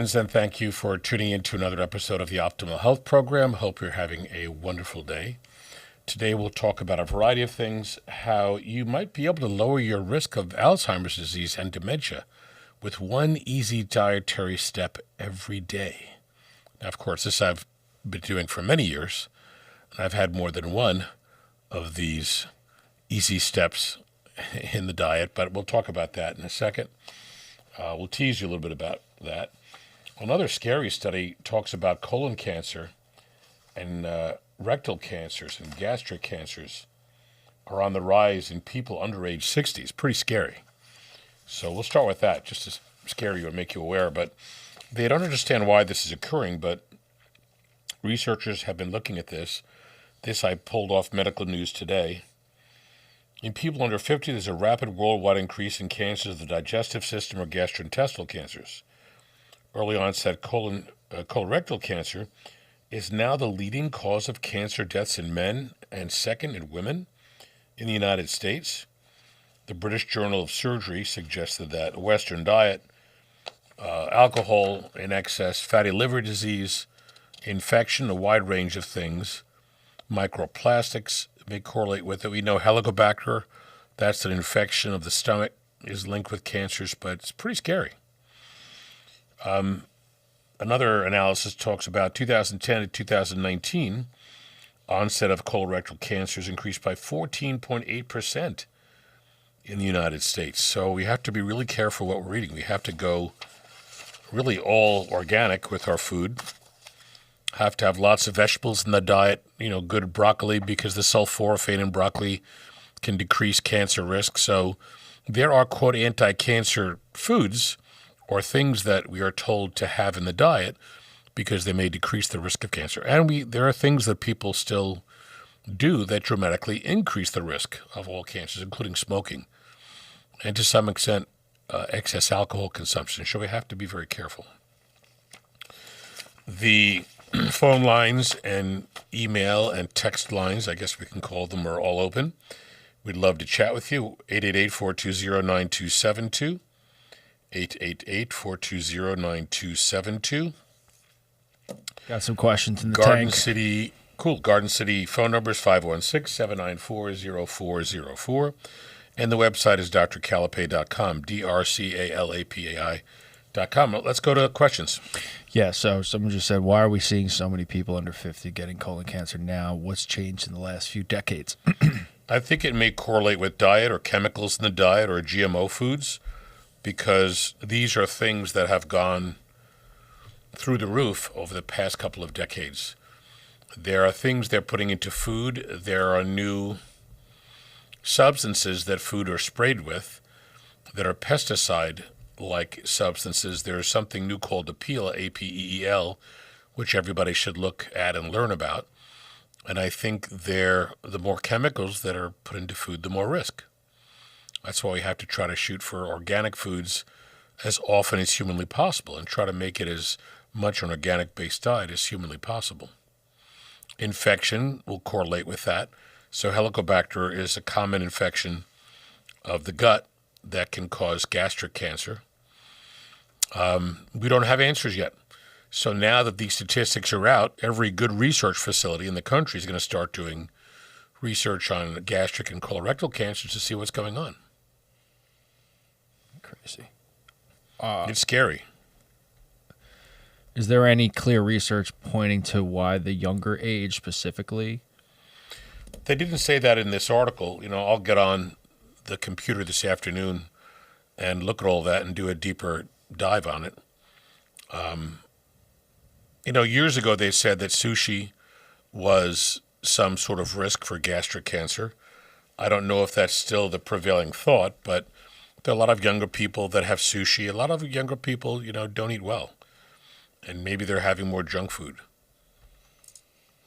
friends, and thank you for tuning in to another episode of the Optimal Health Program. Hope you're having a wonderful day. Today we'll talk about a variety of things, how you might be able to lower your risk of Alzheimer's disease and dementia with one easy dietary step every day. Now, of course, this I've been doing for many years, and I've had more than one of these easy steps in the diet, but we'll talk about that in a second. We'll tease you a little bit about that. Another scary study talks about colon cancer and rectal cancers and gastric cancers are on the rise in people under age 60. It's pretty scary. So we'll start with that, just to scare you and make you aware. But they don't understand why this is occurring, but researchers have been looking at this. This I pulled off Medical News Today. In people under 50, there's a rapid worldwide increase in cancers of the digestive system or gastrointestinal cancers. Early onset colorectal cancer is now the leading cause of cancer deaths in men and second in women in the United States. The British Journal of Surgery suggested that a Western diet, alcohol in excess, fatty liver disease, infection, a wide range of things, microplastics may correlate with it. We know Helicobacter, that's an infection of the stomach, is linked with cancers, but it's pretty scary. Another analysis talks about 2010 to 2019, onset of colorectal cancers increased by 14.8% in the United States. So we have to be really careful what we're eating. We have to go really all organic with our food. Have to have lots of vegetables in the diet, good broccoli, because the sulforaphane in broccoli can decrease cancer risk. So there are, quote, anti-cancer foods or things that we are told to have in the diet because they may decrease the risk of cancer. And there are things that people still do that dramatically increase the risk of all cancers, including smoking, and to some extent, excess alcohol consumption. So we have to be very careful. The phone lines and email and text lines, I guess we can call them, are all open. We'd love to chat with you. 888-420-9272. 888-420-9272. Got some questions in the Garden tank. City, cool. Garden City phone number is 516-794-0404. And the website is drcalapai.com, drcalapai.com. Let's go to questions. Yeah, so someone just said, why are we seeing so many people under 50 getting colon cancer now? What's changed in the last few decades? I think it may correlate with diet or chemicals in the diet or GMO foods, because these are things that have gone through the roof over the past couple of decades. There are things they're putting into food. There are new substances that food are sprayed with that are pesticide-like substances. There is something new called Apeel, A-P-E-E-L, which everybody should look at and learn about. And I think the more chemicals that are put into food, the more risk. That's why we have to try to shoot for organic foods as often as humanly possible and try to make it as much an organic-based diet as humanly possible. Infection will correlate with that. So Helicobacter is a common infection of the gut that can cause gastric cancer. We don't have answers yet. So now that these statistics are out, every good research facility in the country is going to start doing research on gastric and colorectal cancers to see what's going on. Crazy. It's scary. Is there any clear research pointing to why the younger age specifically? They didn't say that in this article. I'll get on the computer this afternoon and look at all that and do a deeper dive on it. Years ago they said that sushi was some sort of risk for gastric cancer. I don't know if that's still the prevailing thought, but there are a lot of younger people that have sushi. A lot of younger people, don't eat well. And maybe they're having more junk food.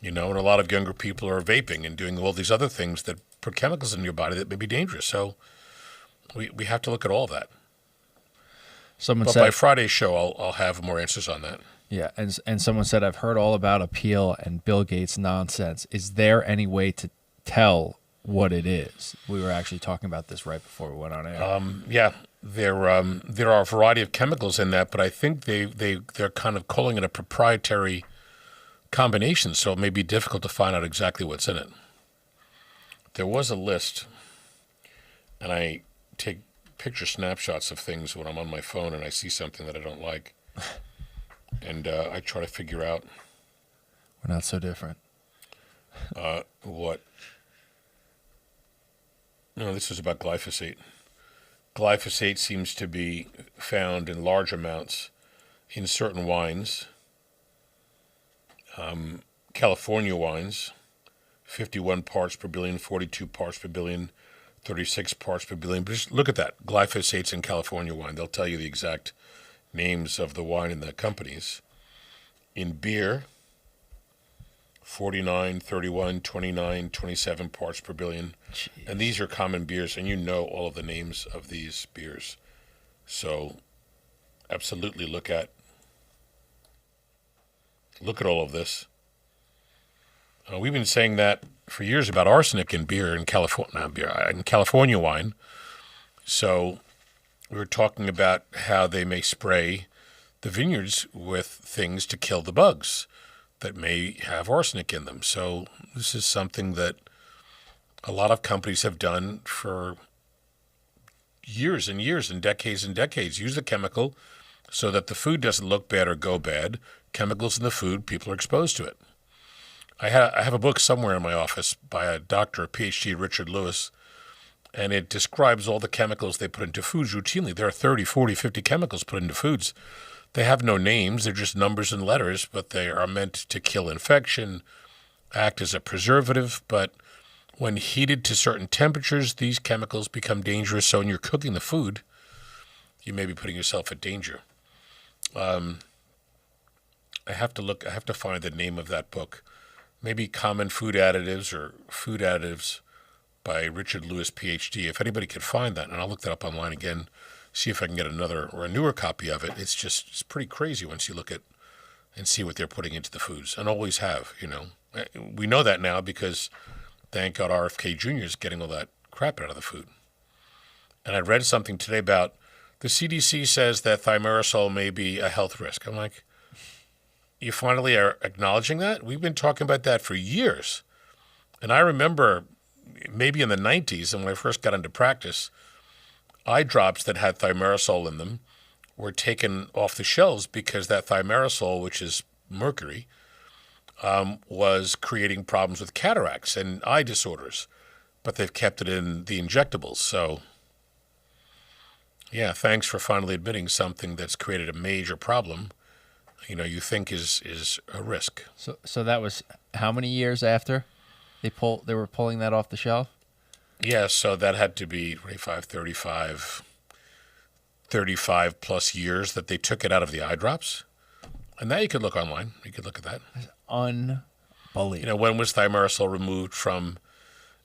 And a lot of younger people are vaping and doing all these other things that put chemicals in your body that may be dangerous. So we have to look at all that. But by Friday's show, I'll have more answers on that. Yeah, and someone said, I've heard all about Apeel and Bill Gates nonsense. Is there any way to tell what it is. We were actually talking about this right before we went on air. Yeah, there are a variety of chemicals in that, but I think they're kind of calling it a proprietary combination, so it may be difficult to find out exactly what's in it. There was a list, and I take picture snapshots of things when I'm on my phone and I see something that I don't like, and I try to figure out We're not so different. what. No, this is about glyphosate. Glyphosate seems to be found in large amounts in certain wines. California wines, 51 parts per billion, 42 parts per billion, 36 parts per billion. But just look at that. Glyphosate's in California wine. They'll tell you the exact names of the wine and the companies. In beer, 49, 31, 29, 27 parts per billion. Jeez. And these are common beers, and you know all of the names of these beers. So absolutely look at all of this. We've been saying that for years about arsenic in beer in California wine. So we were talking about how they may spray the vineyards with things to kill the bugs that may have arsenic in them. So this is something that a lot of companies have done for years and years and decades. Use the chemical so that the food doesn't look bad or go bad. Chemicals in the food, people are exposed to it. I have a book somewhere in my office by a doctor, a PhD, Richard Lewis, and it describes all the chemicals they put into foods routinely. There are 30, 40, 50 chemicals put into foods. They have no names. They're just numbers and letters, but they are meant to kill infection, act as a preservative. But when heated to certain temperatures, these chemicals become dangerous. So when you're cooking the food, you may be putting yourself at danger. I have to find the name of that book. Maybe Common Food Additives or Food Additives by Richard Lewis, PhD. If anybody could find that, and I'll look that up online again, see if I can get another or a newer copy of it. It's pretty crazy once you look at and see what they're putting into the foods, and always have, We know that now because, thank God, RFK Jr. is getting all that crap out of the food. And I read something today about the CDC says that thimerosal may be a health risk. I'm like, you finally are acknowledging that? We've been talking about that for years. And I remember maybe in the 90s, and when I first got into practice, eye drops that had thimerosal in them were taken off the shelves because that thimerosal, which is mercury, was creating problems with cataracts and eye disorders. But they've kept it in the injectables. So, yeah, thanks for finally admitting something that's created a major problem you think is a risk. So that was how many years after they were pulling that off the shelf? Yeah, so that had to be 35 plus years that they took it out of the eye drops. And now you could look online. You could look at that. That's unbelievable. When was thimerosal removed from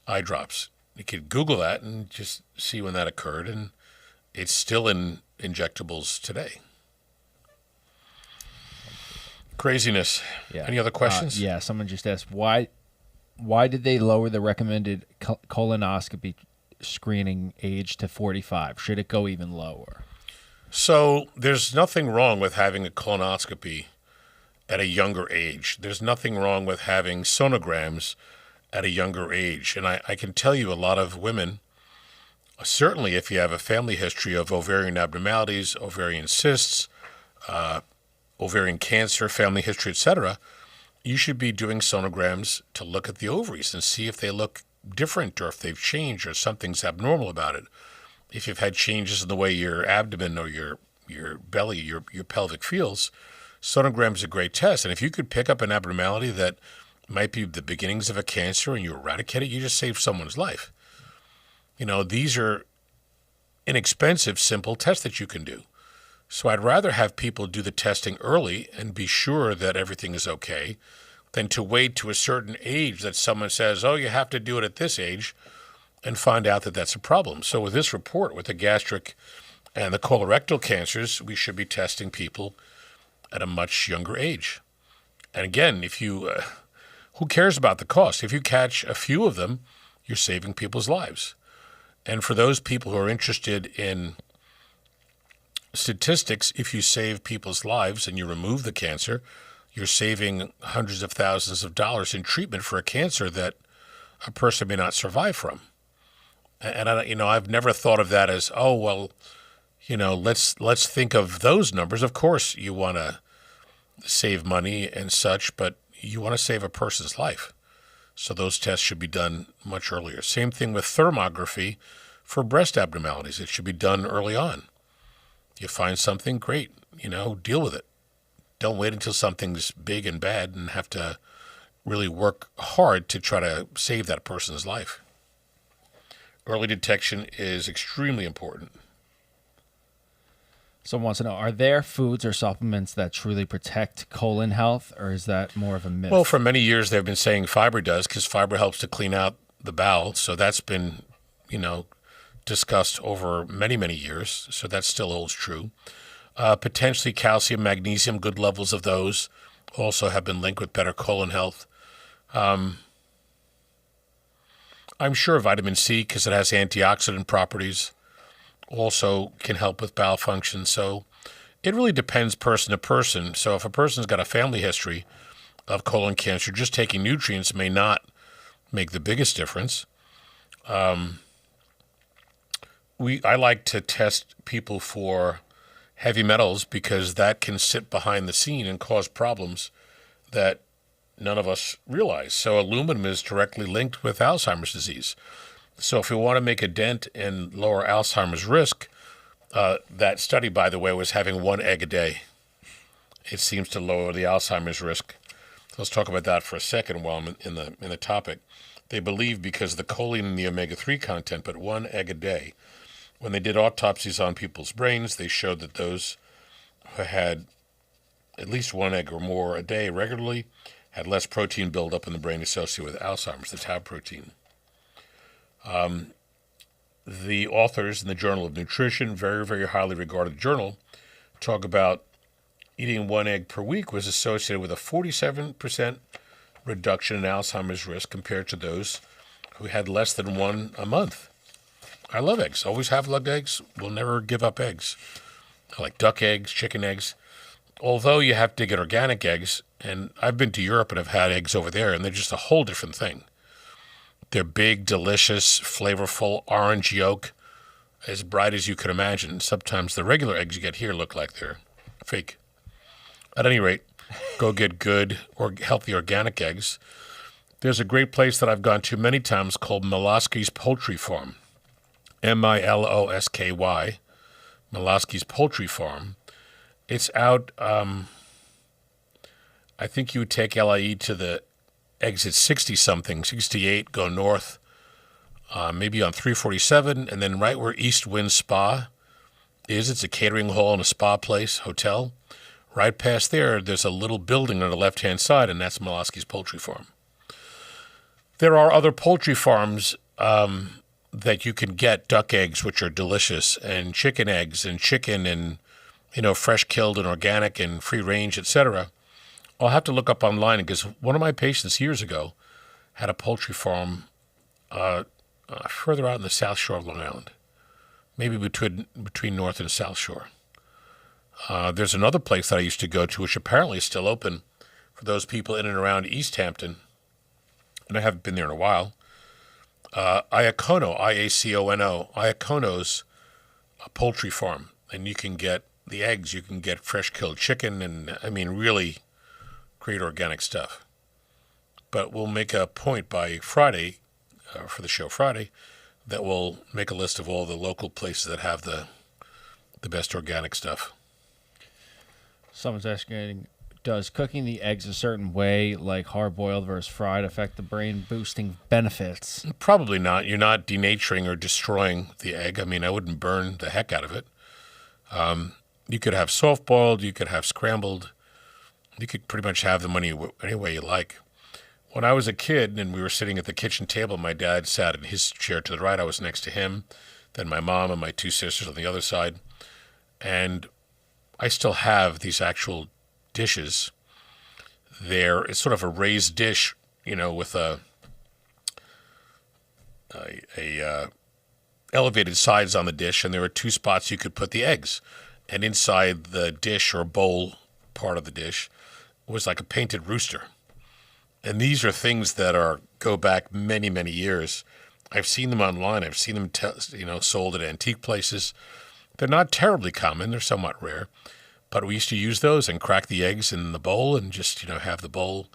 eye drops? You could Google that and just see when that occurred, and it's still in injectables today. Craziness. Yeah. Any other questions? Yeah, someone just asked, why did they lower the recommended colonoscopy screening age to 45? Should it go even lower? So there's nothing wrong with having a colonoscopy at a younger age. There's nothing wrong with having sonograms at a younger age. And I can tell you a lot of women, certainly if you have a family history of ovarian abnormalities, ovarian cysts, ovarian cancer, family history, etc., you should be doing sonograms to look at the ovaries and see if they look different or if they've changed or something's abnormal about it. If you've had changes in the way your abdomen or your belly, your pelvic feels, sonogram is a great test. And if you could pick up an abnormality that might be the beginnings of a cancer and you eradicate it, you just save someone's life. These are inexpensive, simple tests that you can do. So I'd rather have people do the testing early and be sure that everything is okay than to wait to a certain age that someone says, oh, you have to do it at this age, and find out that that's a problem. So with this report, with the gastric and the colorectal cancers, we should be testing people at a much younger age. And again, if you, who cares about the cost? If you catch a few of them you're saving people's lives. And for those people who are interested in statistics, if you save people's lives and you remove the cancer, you're saving hundreds of thousands of dollars in treatment for a cancer that a person may not survive from. And I've never thought of that as, oh, well, let's think of those numbers. Of course, you want to save money and such, but you want to save a person's life. So those tests should be done much earlier. Same thing with thermography for breast abnormalities. It should be done early on. You find something, great, deal with it. Don't wait until something's big and bad and have to really work hard to try to save that person's life. Early detection is extremely important. Someone wants to know, are there foods or supplements that truly protect colon health, or is that more of a myth? Well, for many years they've been saying fiber does, because fiber helps to clean out the bowel. So that's been, discussed over many, many years. So that still holds true. Potentially calcium, magnesium, good levels of those also have been linked with better colon health. I'm sure vitamin C, because it has antioxidant properties, also can help with bowel function. So it really depends person to person. So if a person's got a family history of colon cancer, just taking nutrients may not make the biggest difference. I like to test people for heavy metals because that can sit behind the scene and cause problems that none of us realize. So aluminum is directly linked with Alzheimer's disease. So if we want to make a dent and lower Alzheimer's risk, that study, by the way, was having 1 egg a day. It seems to lower the Alzheimer's risk. Let's talk about that for a second while I'm in the topic. They believe because of the choline and the omega-3 content, but 1 egg a day. When they did autopsies on people's brains, they showed that those who had at least 1 egg or more a day regularly had less protein buildup in the brain associated with Alzheimer's, the tau protein. The authors in the Journal of Nutrition, very, very highly regarded journal, talk about eating 1 egg per week was associated with a 47% reduction in Alzheimer's risk compared to those who had less than 1 a month. I love eggs. Always have loved eggs. Will never give up eggs. I like duck eggs, chicken eggs. Although you have to get organic eggs, and I've been to Europe and have had eggs over there, and they're just a whole different thing. They're big, delicious, flavorful, orange yolk, as bright as you could imagine. Sometimes the regular eggs you get here look like they're fake. At any rate, go get good or healthy organic eggs. There's a great place that I've gone to many times called Miloski's Poultry Farm. Milosky, Miloski's Poultry Farm. It's out, I think you would take LIE to the exit 60-something, 68, go north, maybe on 347, and then right where East Wind Spa is, it's a catering hall and a spa place, hotel. Right past there, there's a little building on the left-hand side, and that's Miloski's Poultry Farm. There are other poultry farms that you can get duck eggs, which are delicious, and chicken eggs, and chicken, and fresh killed and organic and free range, etc. I'll have to look up online because one of my patients years ago had a poultry farm further out in the South Shore of Long Island, maybe between North and South Shore. There's another place that I used to go to, which apparently is still open for those people in and around East Hampton, and I haven't been there in a while. Iacono, I-A-C-O-N-O, Iacono's a poultry farm, and you can get the eggs, you can get fresh killed chicken, and really great organic stuff. But we'll make a point by Friday, for the show Friday, that we'll make a list of all the local places that have the best organic stuff. Someone's asking, does cooking the eggs a certain way, like hard-boiled versus fried, affect the brain-boosting benefits? Probably not. You're not denaturing or destroying the egg. I wouldn't burn the heck out of it. You could have soft-boiled. You could have scrambled. You could pretty much have them any way you like. When I was a kid and we were sitting at the kitchen table, my dad sat in his chair to the right. I was next to him. Then my mom and my 2 sisters on the other side. And I still have these actual dishes there. It's sort of a raised dish, with a elevated sides on the dish, and there were two spots you could put the eggs. And inside the dish or bowl part of the dish was like a painted rooster. And these are things that go back many, many years. I've seen them online. I've seen them sold at antique places. They're not terribly common. They're somewhat rare. But we used to use those and crack the eggs in the bowl and just, have the bowl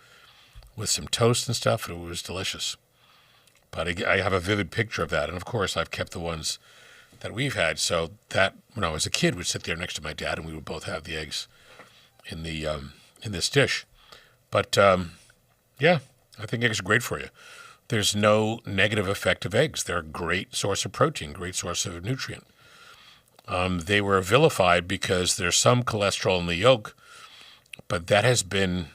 with some toast and stuff. And it was delicious. But I have a vivid picture of that. And, of course, I've kept the ones that we've had. So that, when I was a kid, would sit there next to my dad, and we would both have the eggs in this dish. But, yeah, I think eggs are great for you. There's no negative effect of eggs. They're a great source of protein, great source of nutrient. They were vilified because there's some cholesterol in the yolk, but that has been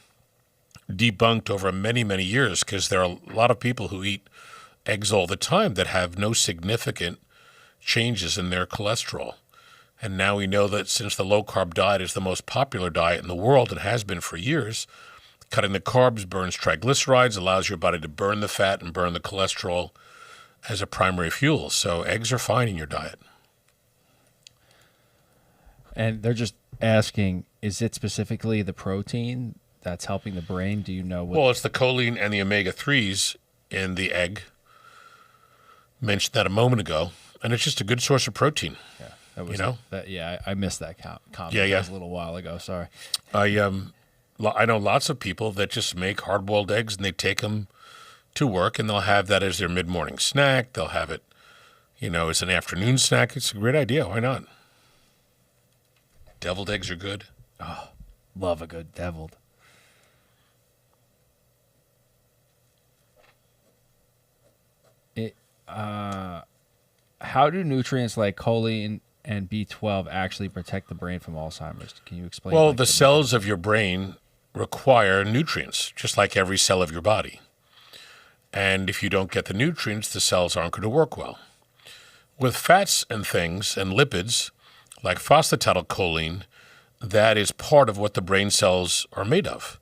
debunked over many, many years because there are a lot of people who eat eggs all the time that have no significant changes in their cholesterol. And now we know that since the low-carb diet is the most popular diet in the world and has been for years, cutting the carbs burns triglycerides, allows your body to burn the fat and burn the cholesterol as a primary fuel. So eggs are fine in your diet. And they're just asking, is it specifically the protein that's helping the brain? Do you know what? Well, it's the choline and the omega-3s in the egg. Mentioned that a moment ago. And it's just a good source of protein. Yeah, that was I missed that comment. Yeah. That was a little while ago. Sorry. I know lots of people that just make hard-boiled eggs and they take them to work and they'll have that as their mid-morning snack. They'll have it, as an afternoon snack. It's a great idea. Why not? Deviled eggs are good. Oh, love a good deviled. How do nutrients like choline and B12 actually protect the brain from Alzheimer's? Can you explain? Well, the cells of your brain require nutrients, just like every cell of your body. And if you don't get the nutrients, the cells aren't going to work well. With fats and things and lipids, like phosphatidylcholine, that is part of what the brain cells are made of.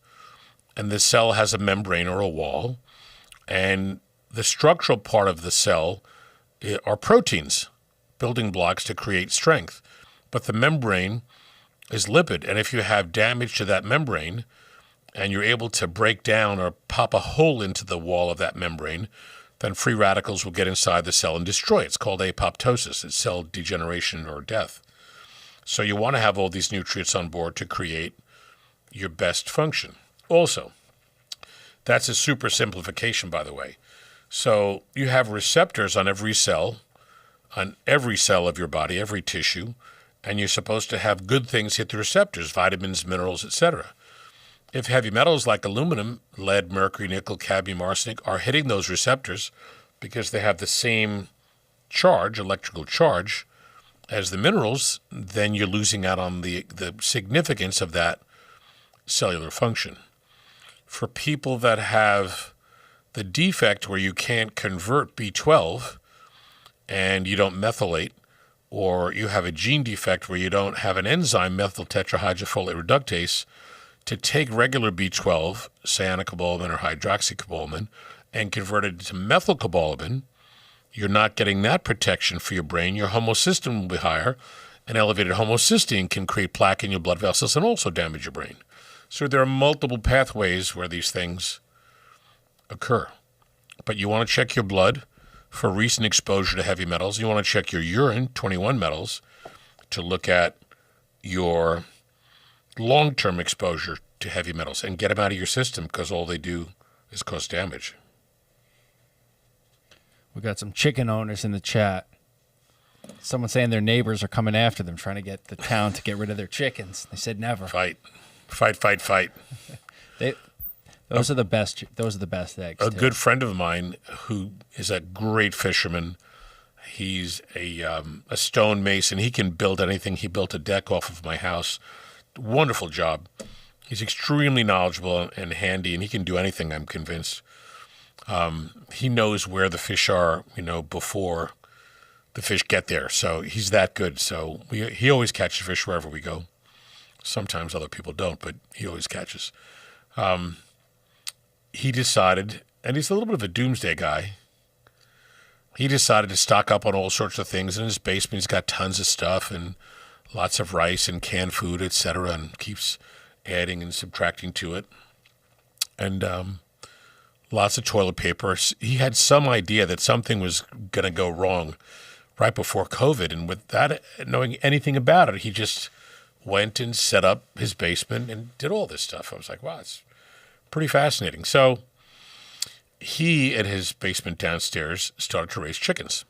And the cell has a membrane or a wall, and the structural part of the cell are proteins, building blocks to create strength. But the membrane is lipid, and if you have damage to that membrane and you're able to break down or pop a hole into the wall of that membrane, then free radicals will get inside the cell and destroy it. It's called apoptosis. It's cell degeneration or death. So you want to have all these nutrients on board to create your best function. Also, that's a super simplification, by the way. So you have receptors on every cell of your body, every tissue, and you're supposed to have good things hit the receptors, vitamins, minerals, etc. If heavy metals like aluminum, lead, mercury, nickel, cadmium, arsenic are hitting those receptors because they have the same charge, electrical charge, as the minerals, then you're losing out on the significance of that cellular function. For people that have the defect where you can't convert B12 and you don't methylate, or you have a gene defect where you don't have an enzyme, methyl tetrahydrofolate reductase, to take regular B12, cyanocobalamin or hydroxycobalamin, and convert it to methylcobalamin, you're not getting that protection for your brain. Your homocysteine will be higher, and elevated homocysteine can create plaque in your blood vessels and also damage your brain. So there are multiple pathways where these things occur. But you want to check your blood for recent exposure to heavy metals. You want to check your urine, 21 metals, to look at your long-term exposure to heavy metals and get them out of your system because all they do is cause damage. We got some chicken owners in the chat. Someone saying their neighbors are coming after them, trying to get the town to get rid of their chickens. They said never. Fight. Those are the best. Those are the best eggs. A good friend of mine who is a great fisherman. He's a stonemason. He can build anything. He built a deck off of my house. Wonderful job. He's extremely knowledgeable and handy, and he can do anything, I'm convinced. He knows where the fish are, before the fish get there. So he's that good. So he always catches fish wherever we go. Sometimes other people don't, but he always catches. He decided, and he's a little bit of a doomsday guy, he decided to stock up on all sorts of things. In his basement, he's got tons of stuff and lots of rice and canned food, etc., and keeps adding and subtracting to it. And lots of toilet paper. He had some idea that something was going to go wrong right before COVID. And without knowing anything about it, he just went and set up his basement and did all this stuff. I was like, wow, it's pretty fascinating. So he, at his basement downstairs, started to raise chickens.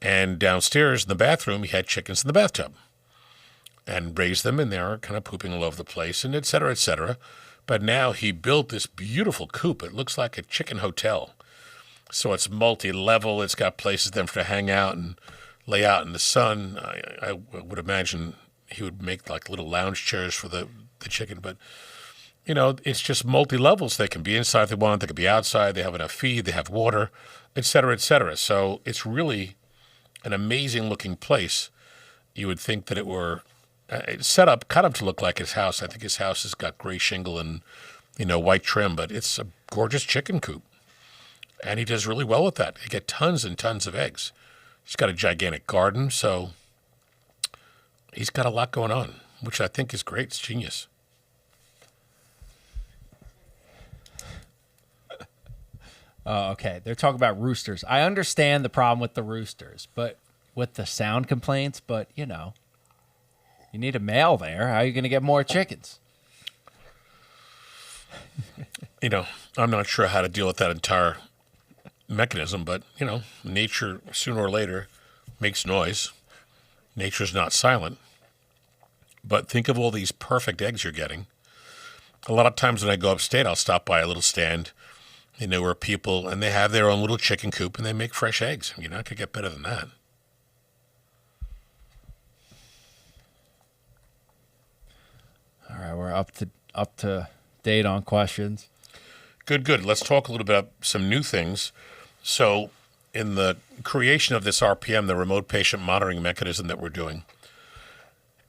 And downstairs in the bathroom, he had chickens in the bathtub and raised them, and they're kind of pooping all over the place, and et cetera, et cetera. But now he built this beautiful coop. It looks like a chicken hotel. So it's multi-level. It's got places for them to hang out and lay out in the sun. I would imagine he would make like little lounge chairs for the chicken. But, you know, it's just multi-levels. They can be inside if they want. They can be outside. They have enough feed. They have water, et cetera, et cetera. So it's really an amazing-looking place. You would think that it were set up kind of to look like his house. I think his house has got gray shingle and, you know, white trim, but it's a gorgeous chicken coop. And he does really well with that. He get tons and tons of eggs. He's got a gigantic garden, so he's got a lot going on, which I think is great. It's genius. Oh, okay. They're talking about roosters. I understand the problem with the roosters, but with the sound complaints, but, you know, you need a male there. How are you going to get more chickens? You know, I'm not sure how to deal with that entire mechanism, but, you know, nature sooner or later makes noise. Nature's not silent. But think of all these perfect eggs you're getting. A lot of times when I go upstate, I'll stop by a little stand, you know, where people, and they have their own little chicken coop and they make fresh eggs. You're not going to get better than that. All right, we're up to date on questions. Good. Let's talk a little bit about some new things. So in the creation of this RPM, the remote patient monitoring mechanism that we're doing,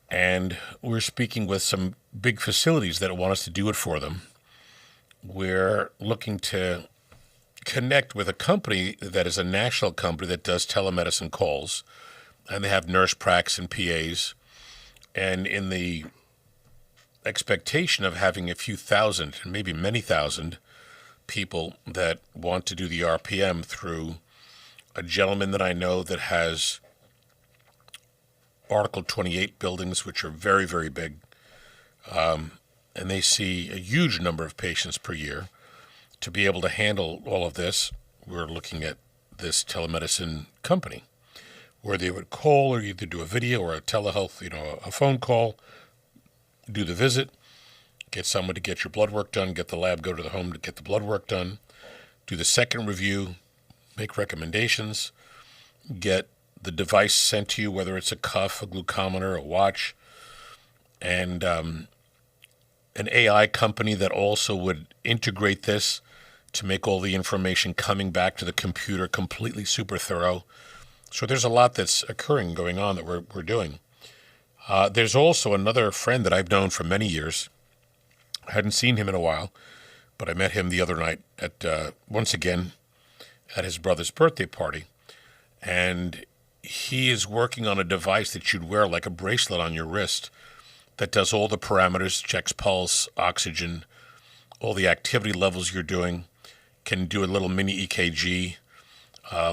and we're speaking with some big facilities that want us to do it for them, we're looking to connect with a company that is a national company that does telemedicine calls, and they have nurse pracs and PAs. And in the expectation of having a few thousand, and maybe many thousand, people that want to do the RPM through a gentleman that I know that has Article 28 buildings, which are very, very big, and they see a huge number of patients per year. To be able to handle all of this, we're looking at this telemedicine company where they would call or either do a video or a telehealth, you know, a phone call, do the visit, get someone to get your blood work done, get the lab, go to the home to get the blood work done, do the second review, make recommendations, get the device sent to you, whether it's a cuff, a glucometer, a watch, and an AI company that also would integrate this to make all the information coming back to the computer completely super thorough. So there's a lot that's occurring, going on that we're doing. There's also another friend that I've known for many years. I hadn't seen him in a while, but I met him the other night at once again at his brother's birthday party. And he is working on a device that you'd wear like a bracelet on your wrist that does all the parameters, checks pulse, oxygen, all the activity levels you're doing, can do a little mini EKG,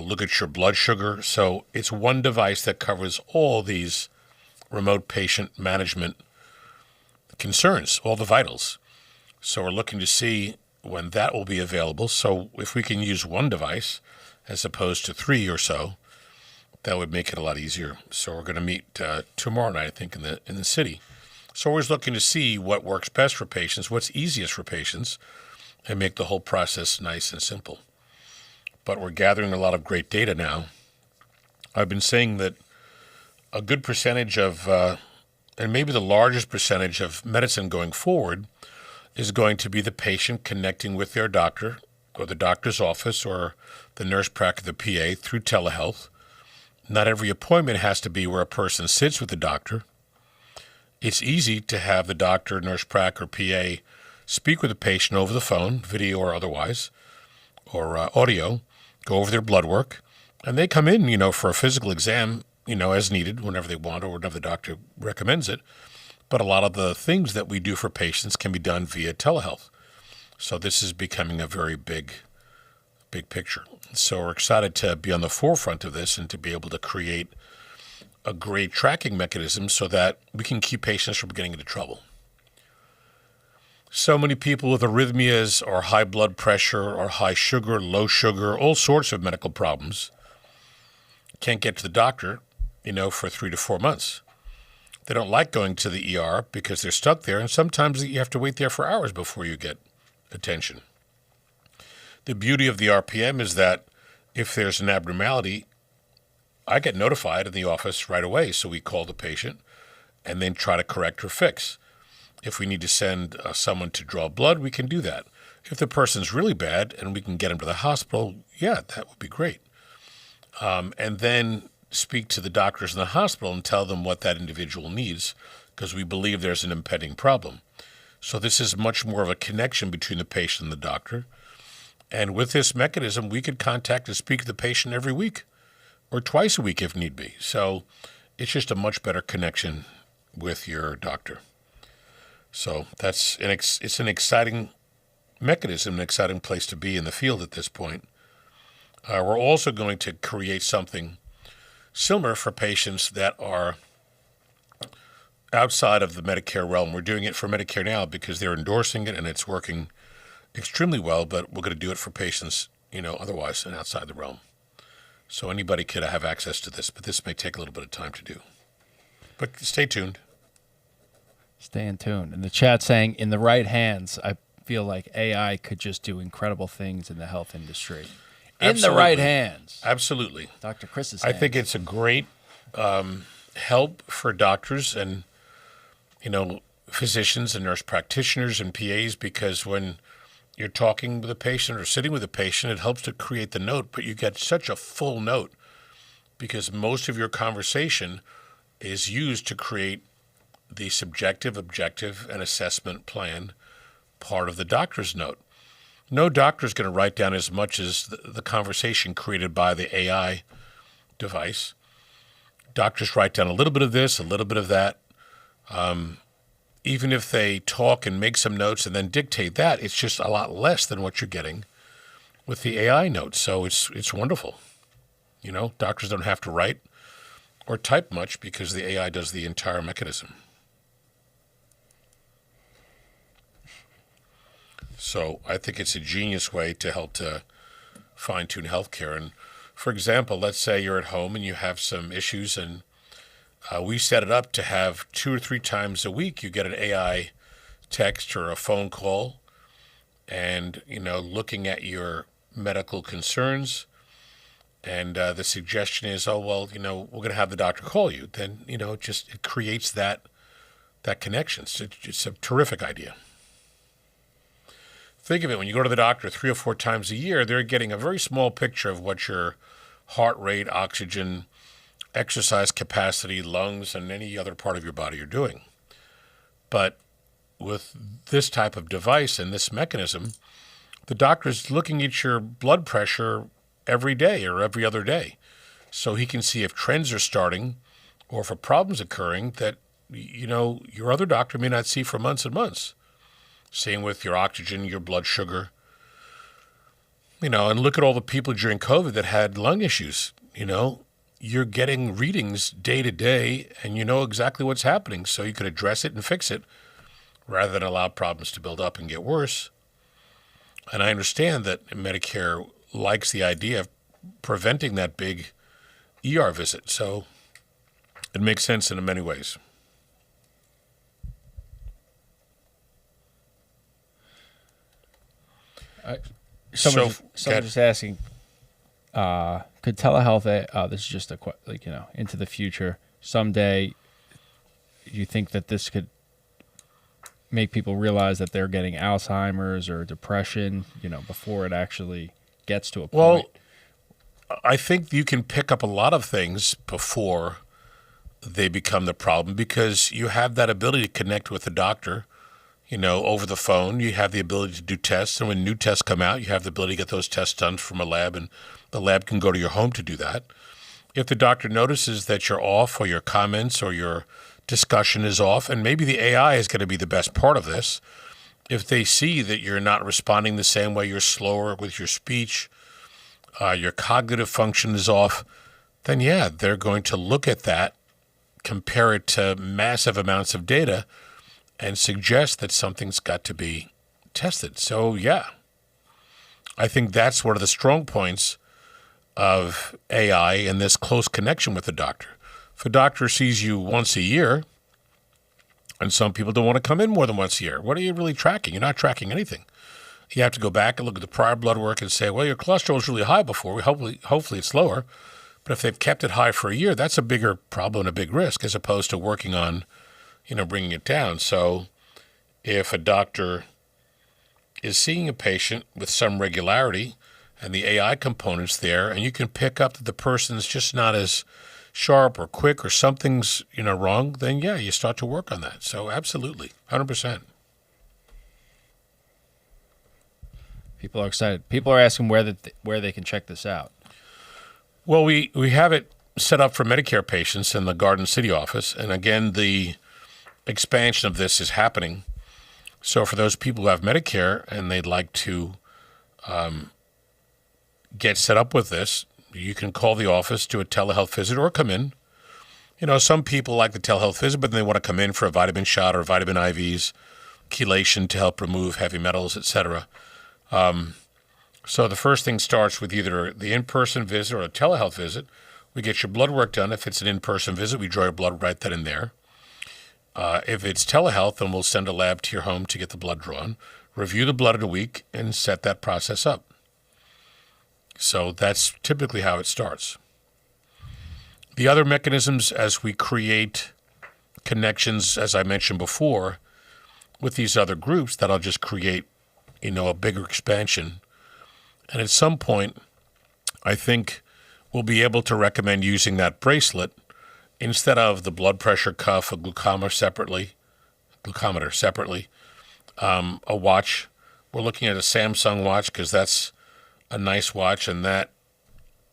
look at your blood sugar. So it's one device that covers all these remote patient management concerns, all the vitals. So we're looking to see when that will be available. So if we can use one device as opposed to 3 or so, that would make it a lot easier. So we're going to meet tomorrow night, I think, in the city. So we're always looking to see what works best for patients, what's easiest for patients, and make the whole process nice and simple. But we're gathering a lot of great data now. I've been saying that a good percentage of, and maybe the largest percentage of medicine going forward is going to be the patient connecting with their doctor or the doctor's office or the nurse prac or the PA through telehealth. Not every appointment has to be where a person sits with the doctor. It's easy to have the doctor, nurse prac, or PA speak with the patient over the phone, video or otherwise, or audio, go over their blood work, And they come in, for a physical exam, as needed, whenever they want or whenever the doctor recommends it. But a lot of the things that we do for patients can be done via telehealth. So this is becoming a very big picture. So we're excited to be on the forefront of this and to be able to create a great tracking mechanism so that we can keep patients from getting into trouble. So many people with arrhythmias or high blood pressure or high sugar, low sugar, all sorts of medical problems can't get to the doctor, for 3 to 4 months. They don't like going to the ER because they're stuck there, and sometimes you have to wait there for hours before you get attention. The beauty of the RPM is that if there's an abnormality, I get notified in the office right away, so we call the patient and then try to correct or fix. If we need to send someone to draw blood, we can do that. If the person's really bad and we can get them to the hospital, yeah, that would be great. And then speak to the doctors in the hospital and tell them what that individual needs, because we believe there's an impending problem. So this is much more of a connection between the patient and the doctor. And with this mechanism, we could contact and speak to the patient every week or twice a week if need be. So it's just a much better connection with your doctor. So it's an exciting mechanism, an exciting place to be in the field at this point. We're also going to create something similar for patients that are outside of the Medicare realm. We're doing it for Medicare now because they're endorsing it and it's working extremely well, but we're going to do it for patients, otherwise and outside the realm. So anybody could have access to this, but this may take a little bit of time to do. But stay tuned. Stay in tune. And the chat saying, in the right hands, I feel like AI could just do incredible things in the health industry. In the right hands. Absolutely. Dr. Chris's I hands. think it's a great help for doctors and, physicians and nurse practitioners and PAs, because when you're talking with a patient or sitting with a patient, it helps to create the note, but you get such a full note because most of your conversation is used to create the subjective, objective, and assessment plan part of the doctor's note. No doctor is going to write down as much as the conversation created by the AI device. Doctors write down a little bit of this, a little bit of that. Even if they talk and make some notes and then dictate that, it's just a lot less than what you're getting with the AI notes. So it's wonderful. Doctors don't have to write or type much because the AI does the entire mechanism. So I think it's a genius way to help to fine-tune healthcare. And for example, let's say you're at home and you have some issues, and we set it up to have 2 or 3 times a week you get an AI text or a phone call and, looking at your medical concerns. And the suggestion is, we're going to have the doctor call you. Then, it creates that connection. It's a terrific idea. Think of it, when you go to the doctor 3 or 4 times a year, they're getting a very small picture of what your heart rate, oxygen, exercise capacity, lungs, and any other part of your body are doing. But with this type of device and this mechanism, the doctor is looking at your blood pressure every day or every other day. So he can see if trends are starting or if a problem's occurring that, your other doctor may not see for months and months. Same with your oxygen, your blood sugar. And look at all the people during COVID that had lung issues. You're getting readings day to day and you know exactly what's happening. So you could address it and fix it rather than allow problems to build up and get worse. And I understand that Medicare likes the idea of preventing that big ER visit. So it makes sense in many ways. Someone just asking, could telehealth, this is just into the future, someday, do you think that this could make people realize that they're getting Alzheimer's or depression, before it actually gets to a point? Well, I think you can pick up a lot of things before they become the problem because you have that ability to connect with the doctor over the phone. You have the ability to do tests. And when new tests come out, you have the ability to get those tests done from a lab, and the lab can go to your home to do that. If the doctor notices that you're off, or your comments or your discussion is off, and maybe the AI is going to be the best part of this, if they see that you're not responding the same way, you're slower with your speech, your cognitive function is off, then yeah, they're going to look at that, compare it to massive amounts of data, and suggest that something's got to be tested. So yeah, I think that's one of the strong points of AI and this close connection with the doctor. If a doctor sees you once a year, and some people don't want to come in more than once a year, what are you really tracking? You're not tracking anything. You have to go back and look at the prior blood work and say, well, your cholesterol was really high before. Hopefully it's lower. But if they've kept it high for a year, that's a bigger problem and a big risk, as opposed to working on, bringing it down. So if a doctor is seeing a patient with some regularity and the AI component's there, and you can pick up that the person's just not as sharp or quick, or something's wrong, then yeah, you start to work on that. So absolutely, 100%. People are excited. People are asking where they can check this out. Well, we have it set up for Medicare patients in the Garden City office, and again, the expansion of this is happening. So for those people who have Medicare and they'd like to get set up with this, you can call the office, do a telehealth visit, or come in. Some people like the telehealth visit, but then they want to come in for a vitamin shot or vitamin IVs, chelation to help remove heavy metals, etc. So the first thing starts with either the in-person visit or a telehealth visit. We get your blood work done. If it's an in-person visit, we draw your blood right then and there. If it's telehealth, then we'll send a lab to your home to get the blood drawn, review the blood in a week, and set that process up. So that's typically how it starts. The other mechanisms, as we create connections, as I mentioned before, with these other groups, that'll just create, a bigger expansion. And at some point, I think we'll be able to recommend using that bracelet instead of the blood pressure cuff, a glucometer separately, a watch. We're looking at a Samsung watch because that's a nice watch, and that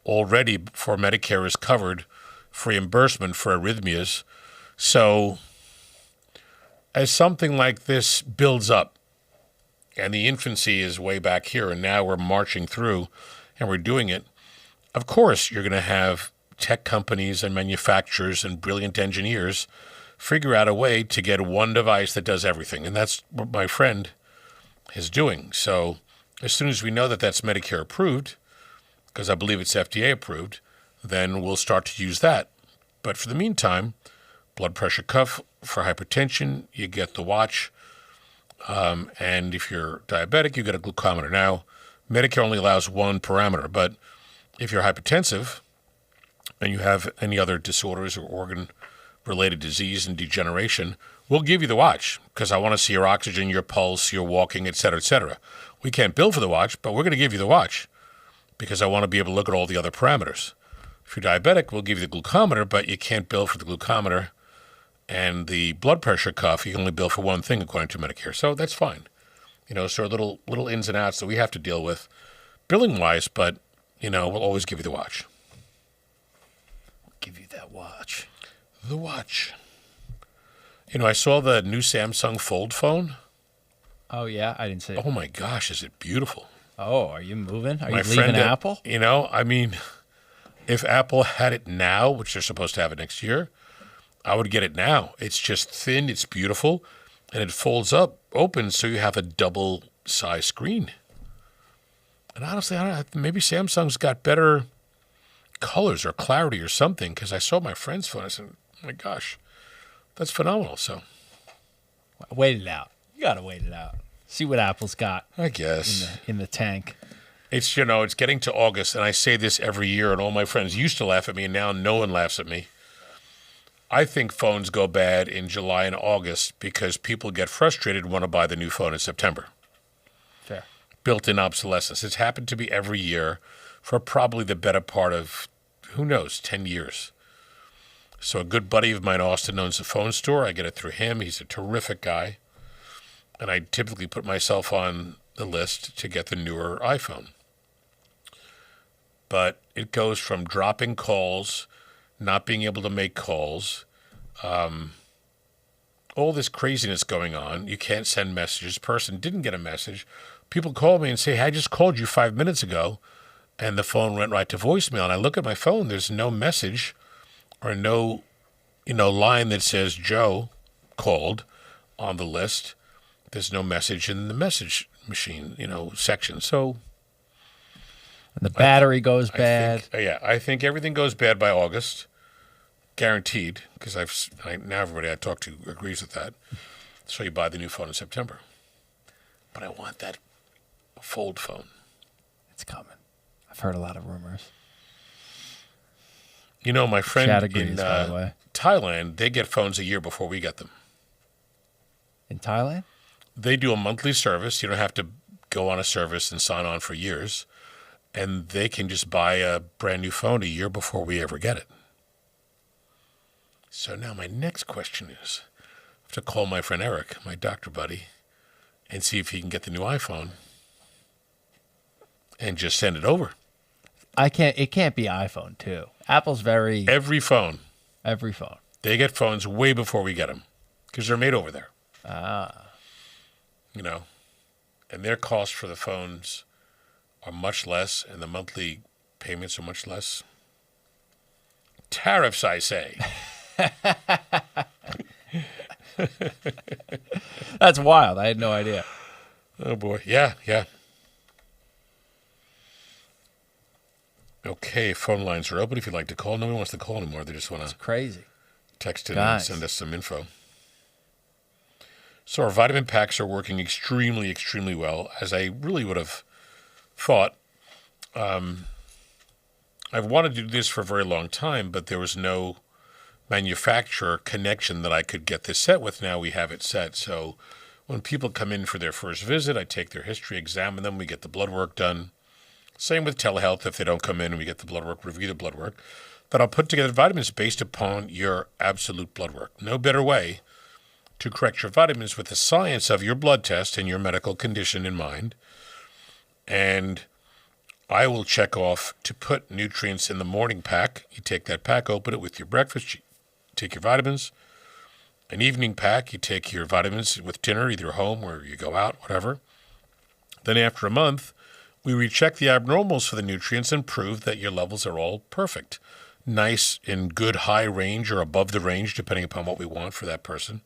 already for Medicare is covered for reimbursement for arrhythmias. So as something like this builds up, and the infancy is way back here, and now we're marching through and we're doing it, of course you're going to have tech companies and manufacturers and brilliant engineers figure out a way to get one device that does everything. And that's what my friend is doing. So as soon as we know that that's Medicare approved, because I believe it's FDA approved, then we'll start to use that. But for the meantime, blood pressure cuff for hypertension, you get the watch. And if you're diabetic, you get a glucometer. Now, Medicare only allows one parameter, but if you're hypertensive and you have any other disorders or organ-related disease and degeneration, we'll give you the watch because I want to see your oxygen, your pulse, your walking, et cetera, et cetera. We can't bill for the watch, but we're going to give you the watch because I want to be able to look at all the other parameters. If you're diabetic, we'll give you the glucometer, but you can't bill for the glucometer. And the blood pressure cuff, you can only bill for one thing according to Medicare. So that's fine. So little ins and outs that we have to deal with billing-wise, but, we'll always give you the watch. Give you that watch. The watch. I saw the new Samsung Fold phone. Oh, yeah? I didn't see it. Oh, my gosh, is it beautiful. Oh, are you moving? Are My you leaving friend, Apple? If Apple had it now, which they're supposed to have it next year, I would get it now. It's just thin, it's beautiful, and it folds up, open, so you have a double-size screen. And honestly, I don't know, maybe Samsung's got better colors or clarity or something, because I saw my friend's phone. I said, oh my gosh, that's phenomenal. So wait it out. You got to wait it out. See what Apple's got. I guess. In the tank. It's, it's getting to August, and I say this every year, and all my friends used to laugh at me, and now no one laughs at me. I think phones go bad in July and August because people get frustrated and want to buy the new phone in September. Fair. Built-in obsolescence. It's happened to me every year for probably the better part of, 10 years. So a good buddy of mine, Austin, owns a phone store. I get it through him. He's a terrific guy. and I typically put myself on the list to get the newer iPhone. But it goes from dropping calls, not being able to make calls, all this craziness going on. You can't send messages. Person didn't get a message. People call me and say, hey, I just called you 5 minutes ago, and the phone went right to voicemail. And I look at my phone, there's no message or no, line that says Joe called on the list. There's no message in the message machine, section. So And the battery goes bad. I think everything goes bad by August, guaranteed, because now everybody I talk to agrees with that. So you buy the new phone in September. But I want that fold phone. It's coming. I've heard a lot of rumors. My friend Chad agrees, in by the way. Thailand, they get phones a year before we get them. In Thailand? They do a monthly service. You don't have to go on a service and sign on for years. And they can just buy a brand new phone a year before we ever get it. So now my next question is, I have to call my friend Eric, my doctor buddy, and see if he can get the new iPhone and just send it over. It can't be iPhone too. Apple's very Every phone. They get phones way before we get them because they're made over there. And their cost for the phones are much less, and the monthly payments are much less. Tariffs, I say. That's wild. I had no idea. Oh, boy. Yeah. Okay, phone lines are open if you'd like to call. No one wants to call anymore. They just want It's to crazy. text in Guys. and send us some info. So our vitamin packs are working extremely, extremely well, as I really would have thought. I've wanted to do this for a very long time, but there was no manufacturer connection that I could get this set with. Now we have it set. So when people come in for their first visit, I take their history, examine them, we get the blood work done. Same with telehealth. If they don't come in and we get the blood work, review the blood work. But I'll put together vitamins based upon your absolute blood work. No better way to correct your vitamins with the science of your blood test and your medical condition in mind. And I will check off to put nutrients in the morning pack. You take that pack, open it with your breakfast, you take your vitamins. An evening pack, you take your vitamins with dinner, either home or you go out, whatever. Then after a month, we recheck the abnormals for the nutrients and prove that your levels are all perfect. Nice in good high range or above the range, depending upon what we want for that person.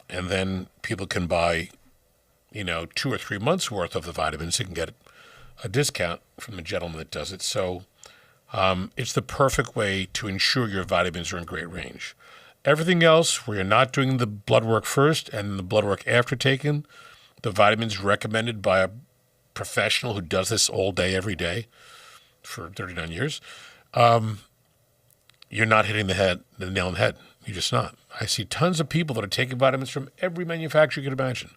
And then people can buy, 2 or 3 months worth of the vitamins. They can get a discount from the gentleman that does it. So it's the perfect way to ensure your vitamins are in great range. Everything else, where you're not doing the blood work first and the blood work after taken, the vitamins recommended by a professional who does this all day, every day for 39 years, you're not hitting the nail on the head. You're just not. I see tons of people that are taking vitamins from every manufacturer you can imagine.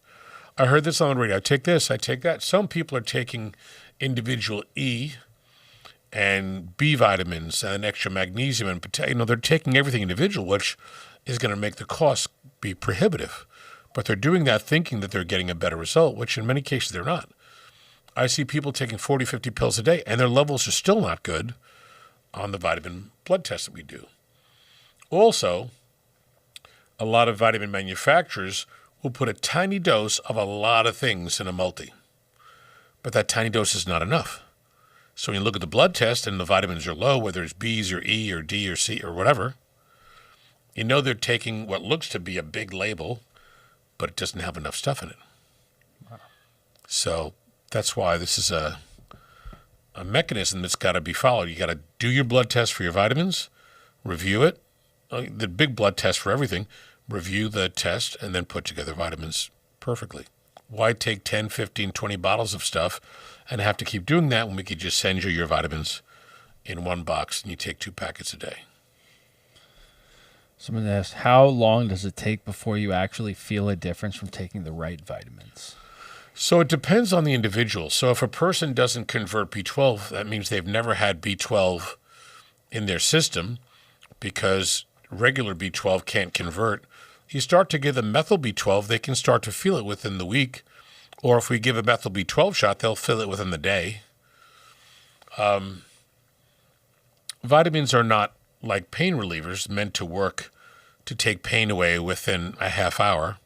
I heard this on the radio. I take this, I take that. Some people are taking individual E and B vitamins and extra magnesium and potassium. They're taking everything individual, which is going to make the cost be prohibitive. But they're doing that thinking that they're getting a better result, which in many cases they're not. I see people taking 40, 50 pills a day, and their levels are still not good on the vitamin blood test that we do. Also, a lot of vitamin manufacturers will put a tiny dose of a lot of things in a multi. But that tiny dose is not enough. So when you look at the blood test and the vitamins are low, whether it's B's or E or D or C or whatever, they're taking what looks to be a big label, but it doesn't have enough stuff in it. Wow. So that's why this is a mechanism that's got to be followed. You got to do your blood test for your vitamins, review it, the big blood test for everything, review the test, and then put together vitamins perfectly. Why take 10, 15, 20 bottles of stuff and have to keep doing that when we could just send you your vitamins in one box and you take 2 packets a day? Someone asked, how long does it take before you actually feel a difference from taking the right vitamins? So it depends on the individual. So if a person doesn't convert B12, that means they've never had B12 in their system, because regular B12 can't convert You start to give them methyl B12, they can start to feel it within the week. Or if we give a methyl B12 shot, they'll feel it within the day. Vitamins are not like pain relievers meant to work to take pain away within a half hour,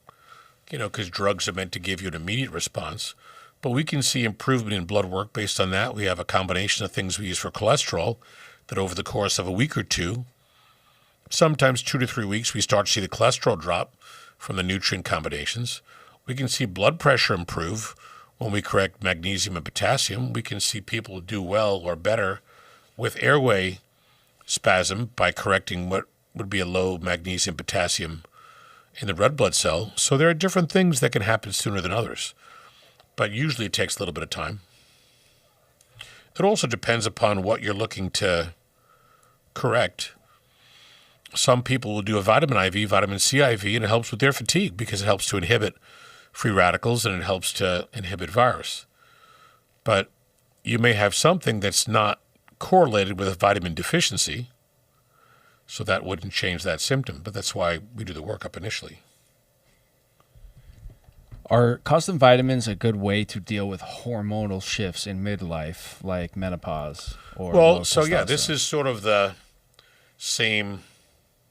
because drugs are meant to give you an immediate response. But we can see improvement in blood work based on that. We have a combination of things we use for cholesterol that over the course of a week or two, sometimes 2 to 3 weeks, we start to see the cholesterol drop from the nutrient combinations. We can see blood pressure improve when we correct magnesium and potassium. We can see people do well or better with airway spasm by correcting what would be a low magnesium potassium in the red blood cell. So there are different things that can happen sooner than others, but usually it takes a little bit of time. It also depends upon what you're looking to correct. Some people will do a vitamin IV, vitamin C IV, and it helps with their fatigue because it helps to inhibit free radicals and it helps to inhibit virus. But you may have something that's not correlated with a vitamin deficiency, so that wouldn't change that symptom. But that's why we do the workup initially. Are custom vitamins a good way to deal with hormonal shifts in midlife, like menopause or low testosterone? This is sort of the same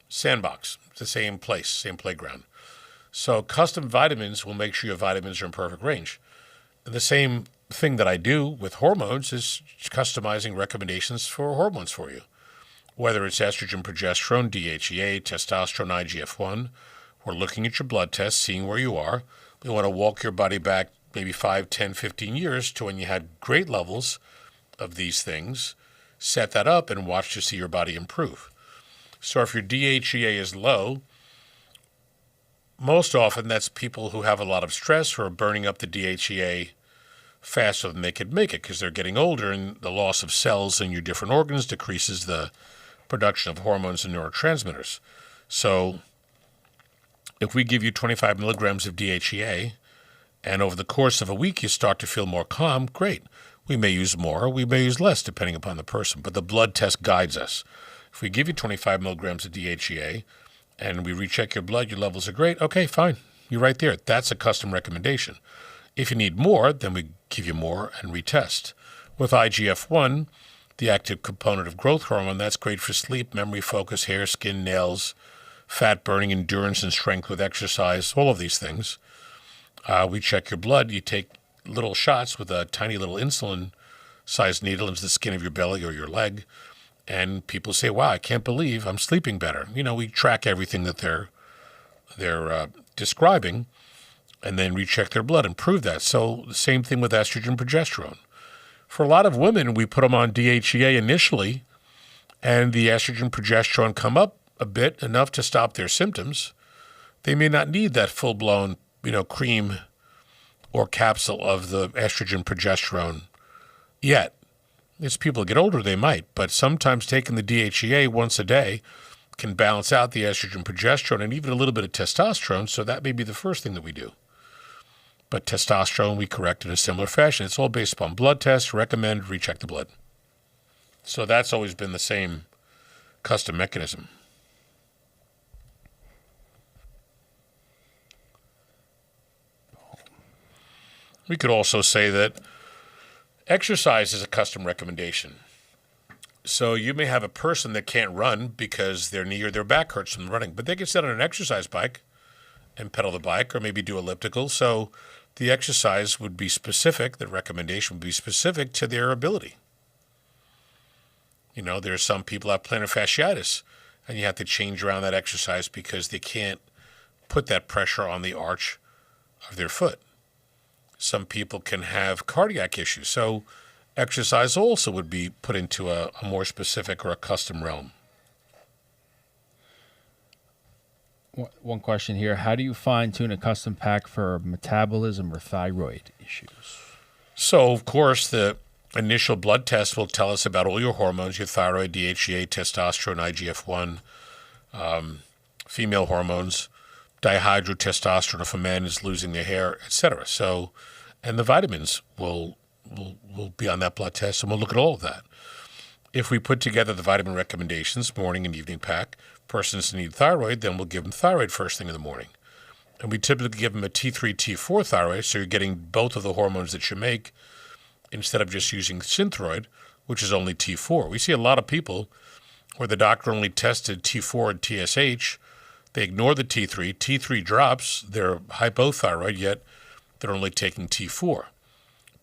sandbox, the same place, same playground. So custom vitamins will make sure your vitamins are in perfect range. The same thing that I do with hormones is customizing recommendations for hormones for you, whether it's estrogen, progesterone, DHEA, testosterone, IGF-1. We're looking at your blood tests, seeing where you are. We want to walk your body back maybe 5, 10, 15 years to when you had great levels of these things, set that up, and watch to see your body improve. So if your DHEA is low, most often that's people who have a lot of stress or are burning up the DHEA faster than they could make it because they're getting older, and the loss of cells in your different organs decreases the production of hormones and neurotransmitters. So if we give you 25 milligrams of DHEA and over the course of a week you start to feel more calm, great. We may use more, we may use less depending upon the person, but the blood test guides us. If we give you 25 milligrams of DHEA and we recheck your blood, your levels are great, okay, fine. You're right there. That's a custom recommendation. If you need more, then we give you more and retest. With IGF-1, the active component of growth hormone, that's great for sleep, memory, focus, hair, skin, nails, fat burning, endurance, and strength with exercise, all of these things. We check your blood. You take little shots with a tiny little insulin-sized needle into the skin of your belly or your leg, and people say, wow, I can't believe I'm sleeping better. We track everything that they're describing and then recheck their blood and prove that. So the same thing with estrogen, progesterone. For a lot of women, we put them on DHEA initially, and the estrogen, progesterone come up a bit, enough to stop their symptoms. They may not need that full-blown, cream or capsule of the estrogen, progesterone yet. As people get older, they might, but sometimes taking the DHEA once a day can balance out the estrogen, progesterone, and even a little bit of testosterone, so that may be the first thing that we do. But testosterone, we correct in a similar fashion. It's all based upon blood tests, recommend, recheck the blood. So that's always been the same custom mechanism. We could also say that exercise is a custom recommendation. So you may have a person that can't run because their knee or their back hurts from running, but they can sit on an exercise bike and pedal the bike or maybe do elliptical. So the exercise would be specific, the recommendation would be specific to their ability. There are some people who have plantar fasciitis, and you have to change around that exercise because they can't put that pressure on the arch of their foot. Some people can have cardiac issues, so exercise also would be put into a more specific or a custom realm. One question here. How do you fine-tune a custom pack for metabolism or thyroid issues? So, of course, the initial blood test will tell us about all your hormones, your thyroid, DHEA, testosterone, IGF-1, female hormones, dihydrotestosterone if a man is losing their hair, etc. So, and the vitamins will be on that blood test, and we'll look at all of that. If we put together the vitamin recommendations, morning and evening pack, persons need thyroid, then we'll give them thyroid first thing in the morning. And we typically give them a T3, T4 thyroid, so you're getting both of the hormones that you make instead of just using Synthroid, which is only T4. We see a lot of people where the doctor only tested T4 and TSH. They ignore the T3. T3 drops. They're hypothyroid, yet they're only taking T4.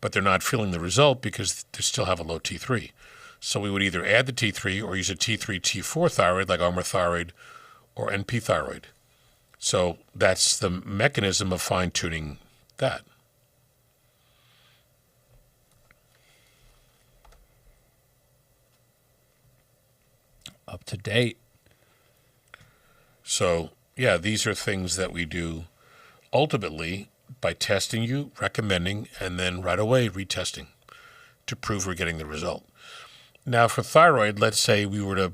But they're not feeling the result because they still have a low T3. So we would either add the T3 or use a T3, T4 thyroid like Armour thyroid or NP thyroid. So that's the mechanism of fine-tuning that. Up to date. So, yeah, these are things that we do ultimately by testing you, recommending, and then right away retesting to prove we're getting the result. Now, for thyroid, let's say we were to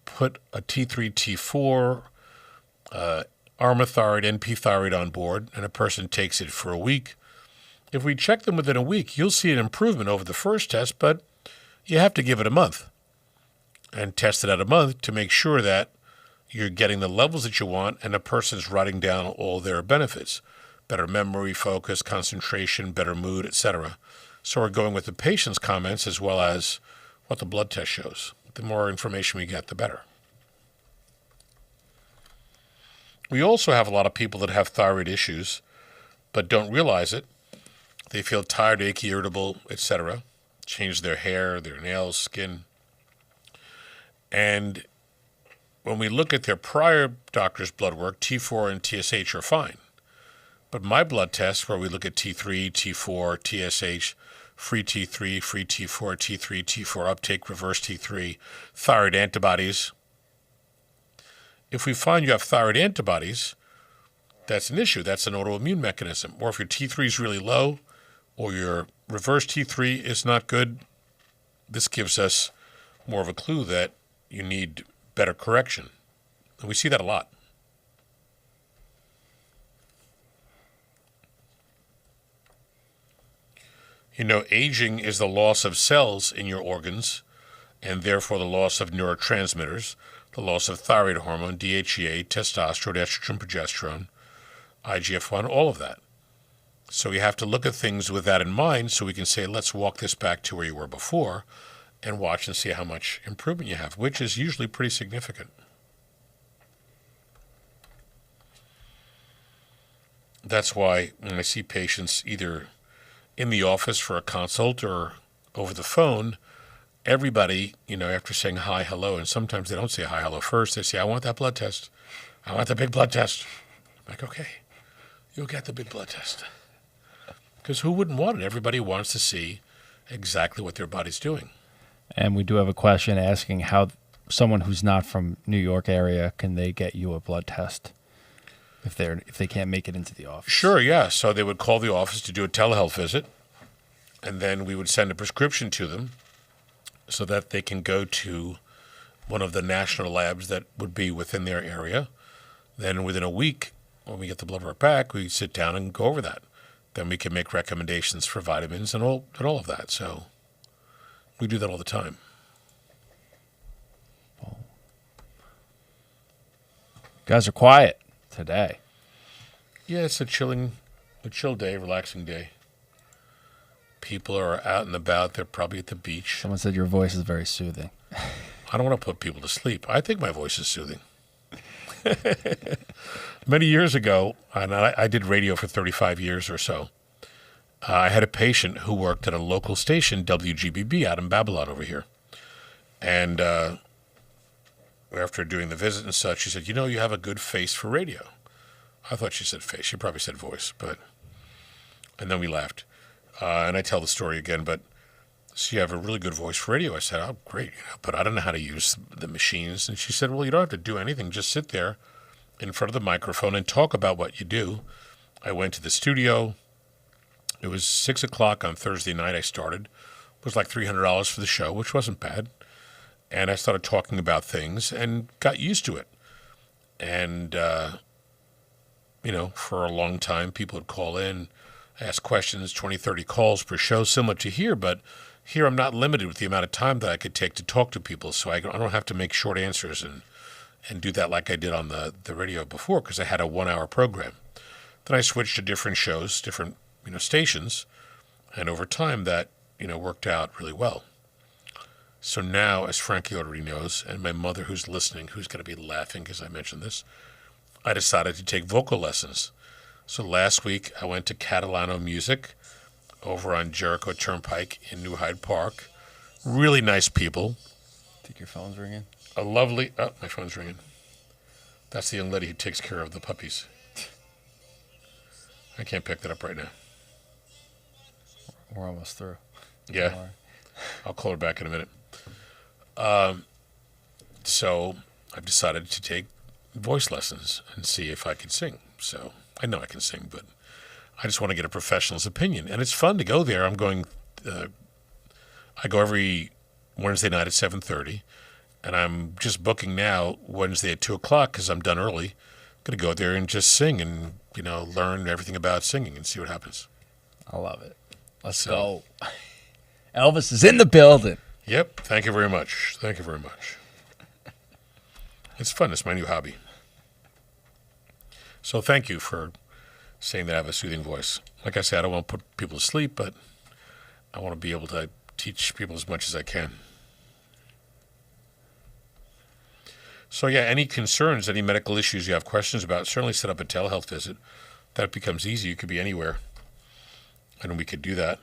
put a T3, T4, Armour thyroid, NP thyroid on board, and a person takes it for a week. If we check them within a week, you'll see an improvement over the first test, but you have to give it a month and test it out a month to make sure that you're getting the levels that you want and a person's writing down all their benefits. Better memory, focus, concentration, better mood, etc. So we're going with the patient's comments as well as what the blood test shows. The more information we get, the better. We also have a lot of people that have thyroid issues but don't realize it. They feel tired, achy, irritable, etc. Change their hair, their nails, skin. And when we look at their prior doctor's blood work, T4 and TSH are fine. But my blood test, where we look at T3, T4, TSH, free T3, free T4, T3, T4 uptake, reverse T3, thyroid antibodies. If we find you have thyroid antibodies, that's an issue. That's an autoimmune mechanism. Or if your T3 is really low or your reverse T3 is not good, this gives us more of a clue that you need better correction. And we see that a lot. You know, aging is the loss of cells in your organs and therefore the loss of neurotransmitters, the loss of thyroid hormone, DHEA, testosterone, estrogen, progesterone, IGF-1, all of that. So you have to look at things with that in mind so we can say, let's walk this back to where you were before and watch and see how much improvement you have, which is usually pretty significant. That's why when I see patients either in the office for a consult or over the phone, everybody, after saying hi, hello, and sometimes they don't say hi, hello first, they say, I want that blood test. I want the big blood test. I'm like, okay, you'll get the big blood test. Because who wouldn't want it? Everybody wants to see exactly what their body's doing. And we do have a question asking how someone who's not from New York area, can they get you a blood test if they can't make it into the office? Sure, yeah. So they would call the office to do a telehealth visit, and then we would send a prescription to them so that they can go to one of the national labs that would be within their area. Then within a week, when we get the blood work back, we sit down and go over that. Then we can make recommendations for vitamins and all of that. So we do that all the time. You guys are quiet today. Yeah, it's a chill day, relaxing day. People are out and about. They're probably at the beach. Someone said your voice is very soothing. I don't want to put people to sleep. I think my voice is soothing. Many years ago, and I did radio for 35 years or so, I had a patient who worked at a local station, WGBB, out in Babylon over here. And after doing the visit and such, she said, you have a good face for radio. I thought she said face. She probably said voice. And then we laughed. And I tell the story again, but so you have a really good voice for radio. I said, oh, great, but I don't know how to use the machines. And she said, well, you don't have to do anything. Just sit there in front of the microphone and talk about what you do. I went to the studio. It was 6 o'clock on Thursday night I started. It was like $300 for the show, which wasn't bad. And I started talking about things and got used to it. And, for a long time, people would call in, ask questions, 20, 30 calls per show, similar to here, but Here, I'm not limited with the amount of time that I could take to talk to people, so I don't have to make short answers and do that like I did on the radio before, because I had a 1-hour program. Then I switched to different shows, different stations, and over time that worked out really well. So now, as Frankie already knows, and my mother who's listening, who's going to be laughing because I mentioned this, I decided to take vocal lessons. So last week I went to Catalano Music over on Jericho Turnpike in New Hyde Park. Really nice people. Think your phone's ringing? A lovely... Oh, my phone's ringing. That's the young lady who takes care of the puppies. I can't pick that up right now. We're almost through. Yeah. I'll call her back in a minute. So I've decided to take voice lessons and see if I can sing. So I know I can sing, but I just want to get a professional's opinion. And it's fun to go there. I go every Wednesday night at 7:30, and I'm just booking now Wednesday at 2 o'clock because I'm done early. I'm going to go there and just sing and, learn everything about singing and see what happens. I love it. Let's go. Elvis is in the building. Yep. Thank you very much. Thank you very much. It's fun. It's my new hobby. So thank you for saying that I have a soothing voice. Like I said, I don't want to put people to sleep, but I want to be able to teach people as much as I can. So yeah, any concerns, any medical issues you have questions about, certainly set up a telehealth visit. That becomes easy. You could be anywhere, and we could do that.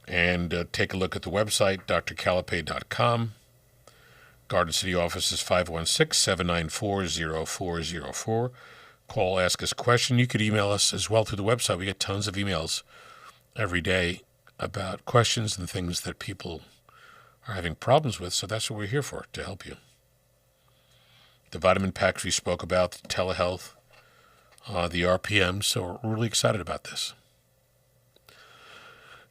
And take a look at the website, drcalapai.com. Garden City office is 516-794-0404. Call, ask us a question. You could email us as well through the website. We get tons of emails every day about questions and things that people are having problems with, so that's what we're here for, to help you. The vitamin packs we spoke about, the telehealth, the RPM, so we're really excited about this.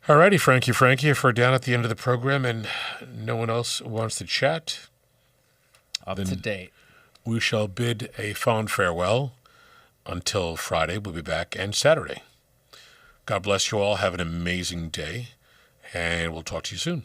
All righty, Frankie, if we're down at the end of the program and no one else wants to chat, up to date, we shall bid a fond farewell until Friday. We'll be back, and Saturday. God bless you all. Have an amazing day, and we'll talk to you soon.